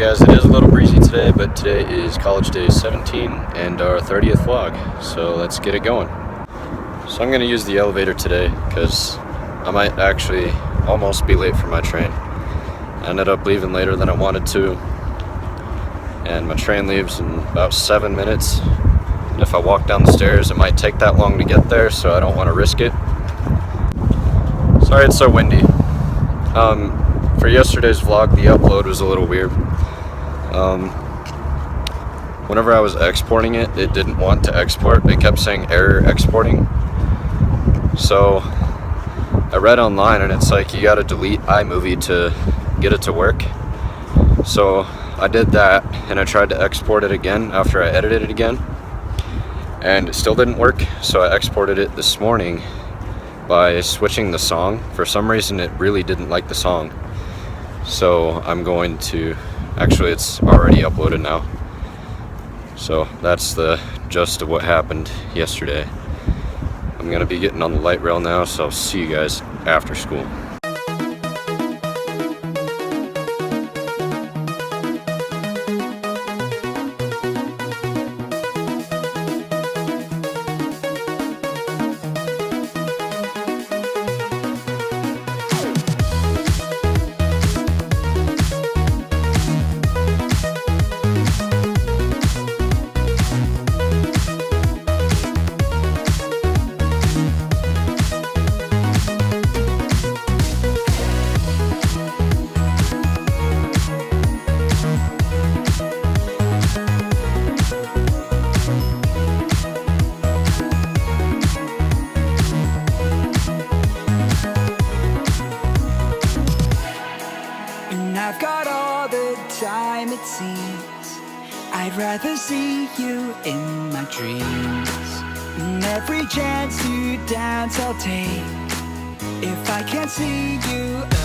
guys, it is a little breezy today, but today is college day 17 and our 30th vlog, so let's get it going. So I'm going to use the elevator today because I might actually almost be late for my train. I ended up leaving later than I wanted to, and my train leaves in about 7 minutes. And if I walk down the stairs, it might take that long to get there, so I don't want to risk it. Sorry it's so windy. For yesterday's vlog, the upload was a little weird. Whenever I was exporting it, it didn't want to export. It kept saying error exporting. So I read online and it's like you gotta delete iMovie to get it to work. So I did that and I tried to export it again after I edited it again, and it still didn't work. So I exported it this morning by switching the song. For some reason it really didn't like the song. So I'm going to, actually it's already uploaded now. So that's the gist of what happened yesterday. I'm going to be getting on the light rail now, so I'll see you guys after school. I've got all the time it seems. I'd rather see you in my dreams. And every chance to dance I'll take if I can't see you again.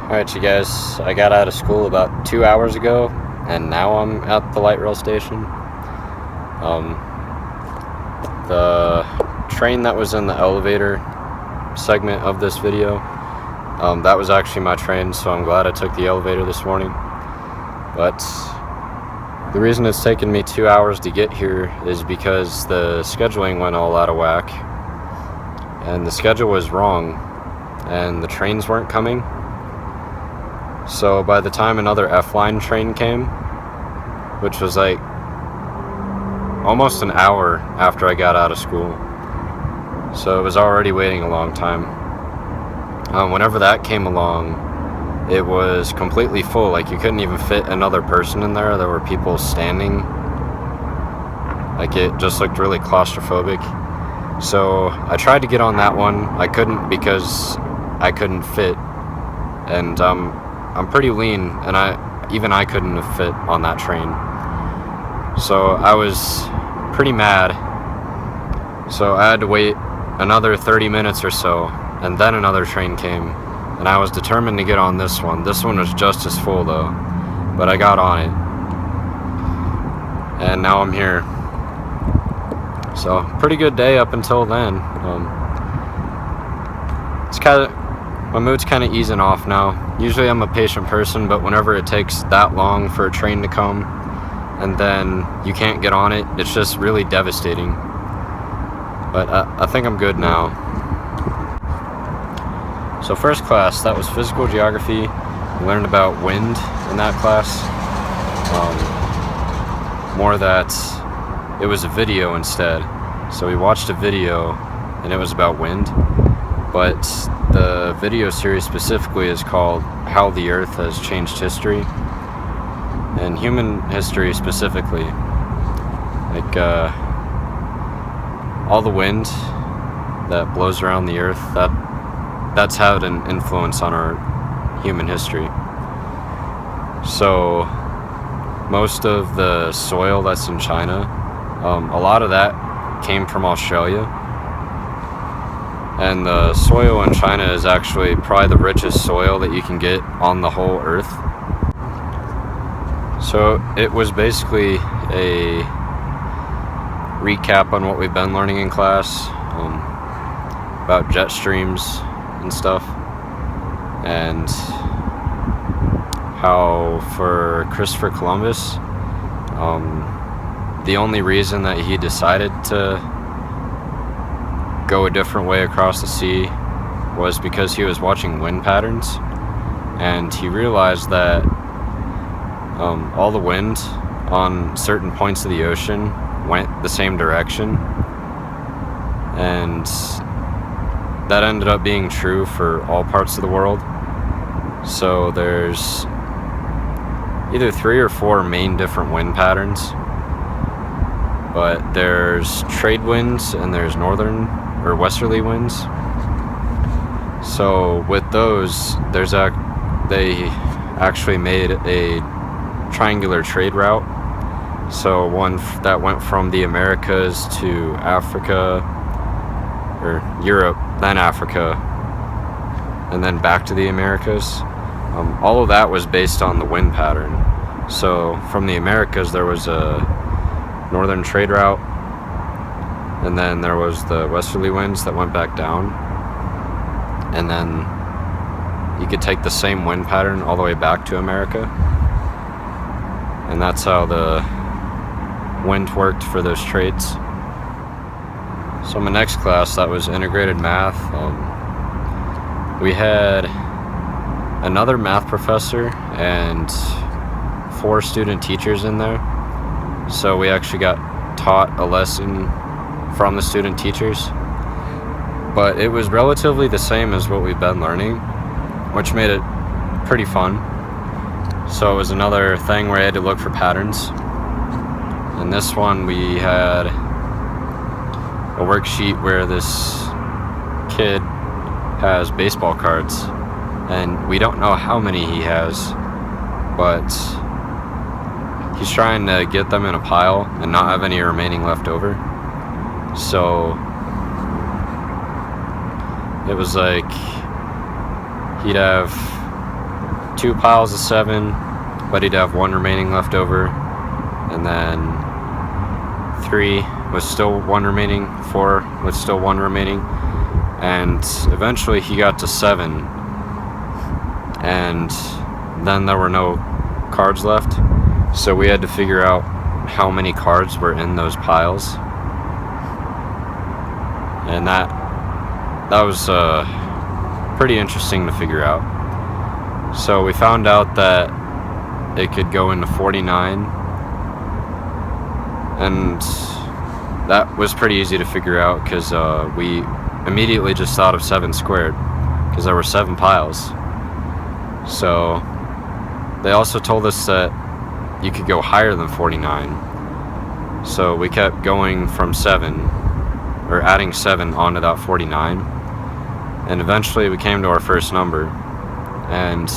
Alright you guys, I got out of school about 2 hours ago, and now I'm at the light rail station. The train that was in the elevator segment of this video, that was actually my train, so I'm glad I took the elevator this morning. But the reason it's taken me 2 hours to get here is because the scheduling went all out of whack, and the schedule was wrong, and the trains weren't coming. So by the time another F-line train came, which was like almost an hour after I got out of school, so it was already waiting a long time. Whenever that came along, it was completely full. Like you couldn't even fit another person in there. There were people standing. Like it just looked really claustrophobic. So I tried to get on that one. I couldn't because I couldn't fit, and I'm pretty lean, and even I couldn't have fit on that train. So I was pretty mad. So I had to wait another 30 minutes or so, and then another train came, and I was determined to get on this one. This one was just as full though, but I got on it, and now I'm here. So pretty good day up until then. My mood's kind of easing off now. Usually I'm a patient person, but whenever it takes that long for a train to come and then you can't get on it, it's just really devastating. But I think I'm good now. So first class, that was physical geography. We learned about wind in that class. More that it was a video instead. So we watched a video and it was about wind. but the video series specifically is called How the Earth Has Changed History, and human history specifically. Like all the wind that blows around the earth, that's had an influence on our human history. So most of the soil that's in China, a lot of that came from Australia, and the soil in China is actually probably the richest soil that you can get on the whole earth. So it was basically a recap on what we've been learning in class, about jet streams and stuff, and how for Christopher Columbus, the only reason that he decided to go a different way across the sea was because he was watching wind patterns, and he realized that all the wind on certain points of the ocean went the same direction, and that ended up being true for all parts of the world. So there's either 3 or 4 main different wind patterns, but there's trade winds and there's northern or westerly winds. So with those, they actually made a triangular trade route. So one that went from the Americas to Africa, or Europe, then Africa, and then back to the Americas. All of that was based on the wind pattern. So from the Americas there was a northern trade route, and then there was the westerly winds that went back down, and then you could take the same wind pattern all the way back to America, and that's how the wind worked for those trades. So my next class, that was integrated math. We had another math professor and 4 student teachers in there. So we actually got taught a lesson from the student teachers, but it was relatively the same as what we've been learning, which made it pretty fun. So it was another thing where I had to look for patterns. In this one we had a worksheet where this kid has baseball cards, and we don't know how many he has, but he's trying to get them in a pile and not have any remaining left over. So it was like he'd have 2 piles of 7, but he'd have 1 remaining left over, and then 3 was still 1 remaining, 4 was still 1 remaining, and eventually he got to 7, and then there were no cards left, so we had to figure out how many cards were in those piles, and that was pretty interesting to figure out. So we found out that it could go into 49, and that was pretty easy to figure out because we immediately just thought of 7 squared because there were 7 piles. So they also told us that you could go higher than 49. So we kept going from 7, or adding 7 onto that 49, and eventually we came to our first number. And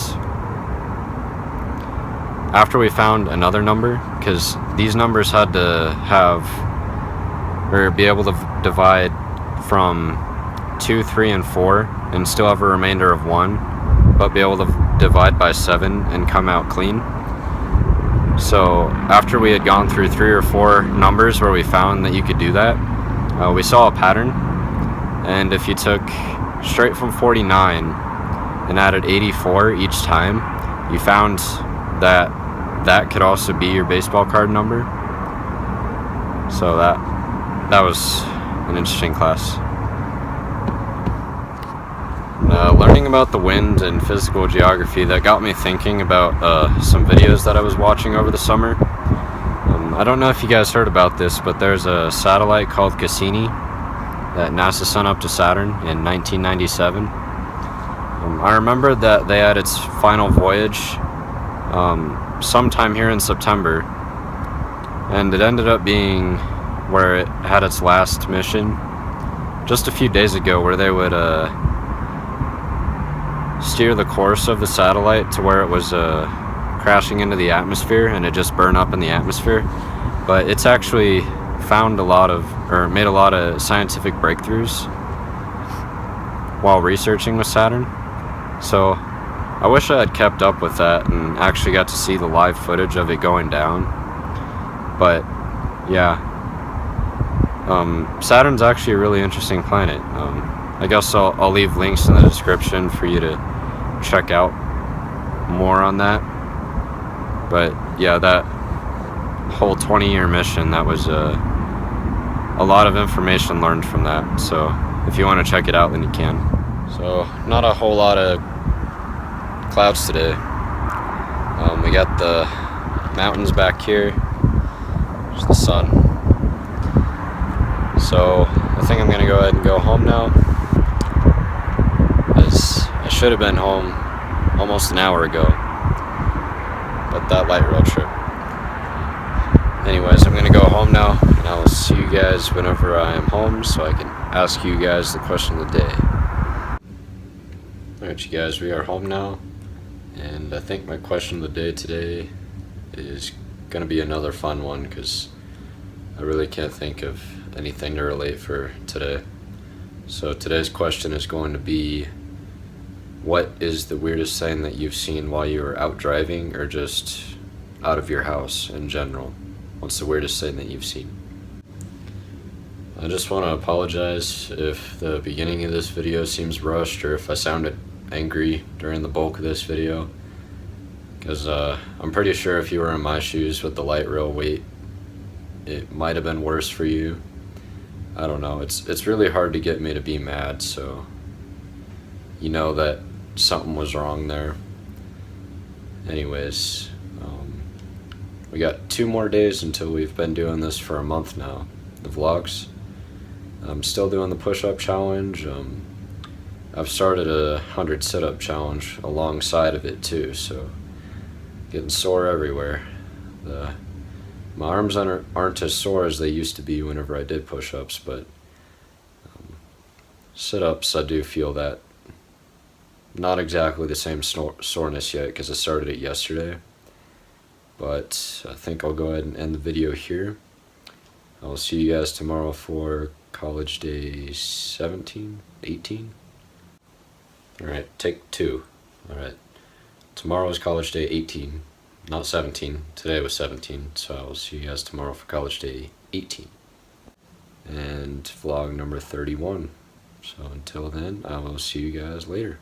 after we found another number, because these numbers had to have, or be able to divide from 2, 3, and 4 and still have a remainder of 1, but be able to divide by 7 and come out clean. So after we had gone through 3 or 4 numbers where we found that you could do that, we saw a pattern, and if you took straight from 49 and added 84 each time, you found that that could also be your baseball card number. So that was an interesting class. Learning about the wind and physical geography, that got me thinking about some videos that I was watching over the summer. I don't know if you guys heard about this, but there's a satellite called Cassini, that NASA sent up to Saturn in 1997. I remember that they had its final voyage sometime here in September, and it ended up being where it had its last mission just a few days ago, where they would steer the course of the satellite to where it was crashing into the atmosphere, and it just burned up in the atmosphere. But it's actually found made a lot of scientific breakthroughs while researching with Saturn. So I wish I had kept up with that and actually got to see the live footage of it going down. But yeah, Saturn's actually a really interesting planet. I guess I'll leave links in the description for you to check out more on that. But yeah, that whole 20-year mission, that was a lot of information learned from that. So if you want to check it out, then you can. So not a whole lot of clouds today. We got the mountains back here. There's the sun. So I think I'm gonna go ahead and go home now, as I should have been home almost an hour ago, but that light rail trip. Anyways, I'm gonna go home now, and I will see you guys whenever I am home, so I can ask you guys the question of the day. Alright, you guys, we are home now, and I think my question of the day today is gonna be another fun one, because I really can't think of anything to relate for today. So today's question is going to be, what is the weirdest thing that you've seen while you were out driving, or just out of your house in general? What's the weirdest thing that you've seen? I just want to apologize if the beginning of this video seems rushed, or if I sounded angry during the bulk of this video, because I'm pretty sure if you were in my shoes with the light rail weight, it might have been worse for you. I don't know, it's really hard to get me to be mad, so you know that something was wrong there. Anyways, we got 2 more days until we've been doing this for a month now, the vlogs. I'm still doing the push-up challenge. I've started a 100 sit-up challenge alongside of it too, so getting sore everywhere. My arms aren't as sore as they used to be whenever I did push-ups, but sit-ups, I do feel that. Not exactly the same soreness yet, because I started it yesterday. But I think I'll go ahead and end the video here. I'll see you guys tomorrow for college day 17, 18. Alright, take 2. Alright, tomorrow is college day 18. Not 17. Today was 17, so I will see you guys tomorrow for college day 18. And vlog number 31. So until then, I will see you guys later.